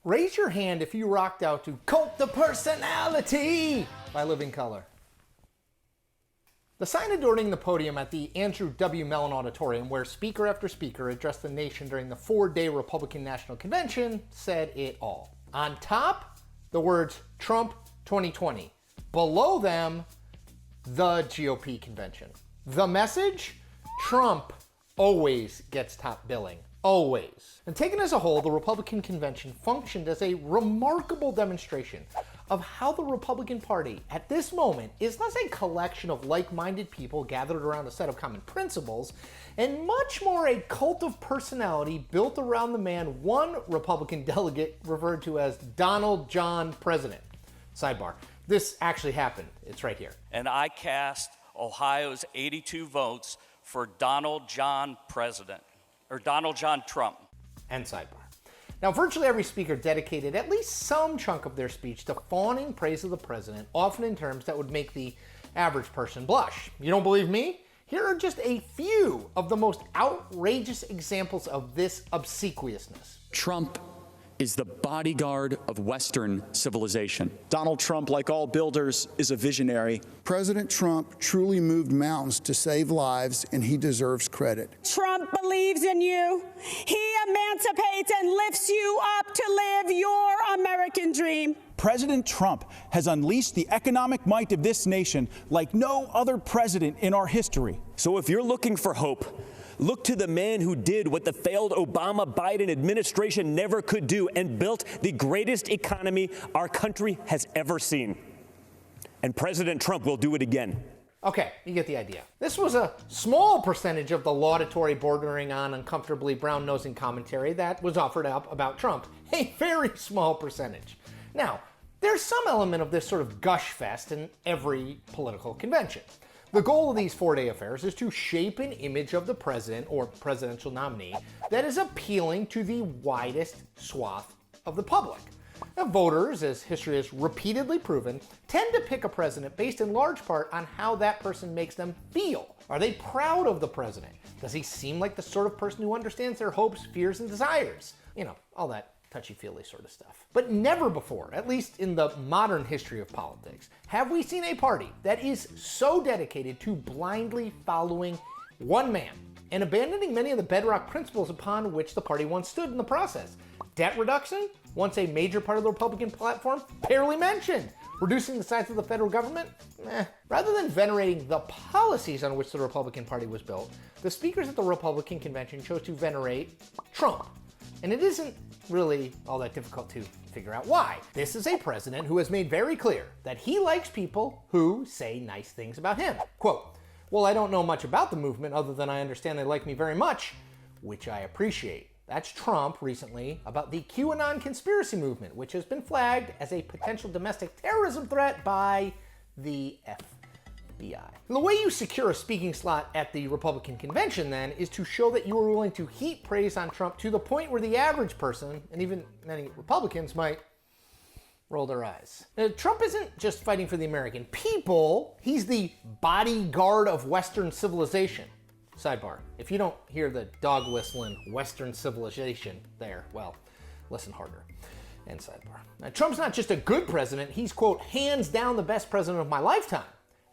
Raise your hand if you rocked out to Cult the Personality by Living Colour. The sign adorning the podium at the Andrew W. Mellon Auditorium, where speaker after speaker addressed the nation during the 4-day Republican National Convention, said it all. On top, the words Trump 2020. Below them, the GOP convention. The message? Trump always gets top billing. Always. And taken as a whole, the Republican convention functioned as a remarkable demonstration of how the Republican Party at this moment is less a collection of like-minded people gathered around a set of common principles, and much more a cult of personality built around the man one Republican delegate referred to as Donald John President. Sidebar. This actually happened. It's right here. And I cast Ohio's 82 votes for Donald John President. Or Donald John Trump. And sidebar. Now, virtually every speaker dedicated at least some chunk of their speech to fawning praise of the president, often in terms that would make the average person blush. You don't believe me? Here are just a few of the most outrageous examples of this obsequiousness. Trump is the bodyguard of Western civilization. Donald Trump, like all builders, is a visionary. President Trump truly moved mountains to save lives, and he deserves credit. Trump believes in you. He emancipates and lifts you up to live your American dream. President Trump has unleashed the economic might of this nation like no other president in our history. So if you're looking for hope, look to the man who did what the failed Obama-Biden administration never could do and built the greatest economy our country has ever seen. And President Trump will do it again. Okay, you get the idea. This was a small percentage of the laudatory, bordering on uncomfortably brown-nosing commentary that was offered up about Trump. A very small percentage. Now, there's some element of this sort of gush fest in every political convention. The goal of these 4-day affairs is to shape an image of the president or presidential nominee that is appealing to the widest swath of the public. Now, voters, as history has repeatedly proven, tend to pick a president based in large part on how that person makes them feel. Are they proud of the president? Does he seem like the sort of person who understands their hopes, fears, and desires? You know, all that touchy-feely sort of stuff. But never before, at least in the modern history of politics, have we seen a party that is so dedicated to blindly following one man and abandoning many of the bedrock principles upon which the party once stood in the process. Debt reduction, once a major part of the Republican platform, barely mentioned. Reducing the size of the federal government? Rather than venerating the policies on which the Republican Party was built, the speakers at the Republican convention chose to venerate Trump. And it isn't really all that difficult to figure out why. This is a president who has made very clear that he likes people who say nice things about him. Quote, "Well, I don't know much about the movement other than I understand they like me very much, which I appreciate." That's Trump recently about the QAnon conspiracy movement, which has been flagged as a potential domestic terrorism threat by the FBI. The way you secure a speaking slot at the Republican convention, then, is to show that you are willing to heap praise on Trump to the point where the average person, and even many Republicans, might roll their eyes. Now, Trump isn't just fighting for the American people, he's the bodyguard of Western civilization. Sidebar, if you don't hear the dog whistling Western civilization there, well, listen harder. And sidebar. Now, Trump's not just a good president, he's, quote, hands down the best president of my lifetime.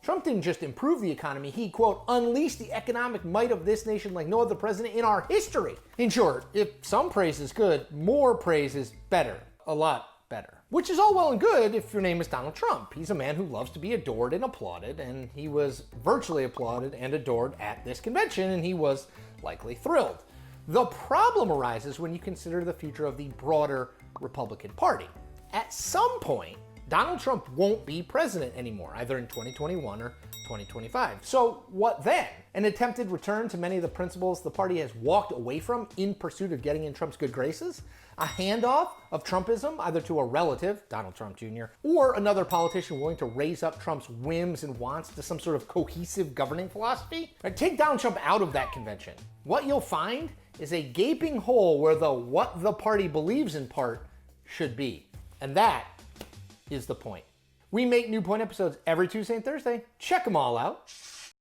Trump didn't just improve the economy, he, quote, unleashed the economic might of this nation like no other president in our history. In short, if some praise is good, more praise is better. A lot better. Which is all well and good if your name is Donald Trump. He's a man who loves to be adored and applauded, and he was virtually applauded and adored at this convention, and he was likely thrilled. The problem arises when you consider the future of the broader Republican Party. At some point, Donald Trump won't be president anymore, either in 2021 or 2025. So what then? An attempted return to many of the principles the party has walked away from in pursuit of getting in Trump's good graces? A handoff of Trumpism either to a relative, Donald Trump Jr., or another politician willing to raise up Trump's whims and wants to some sort of cohesive governing philosophy? Right, take Donald Trump out of that convention. What you'll find is a gaping hole where the what the party believes in part should be. And that is the point. We make new point episodes every Tuesday and Thursday. Check them all out.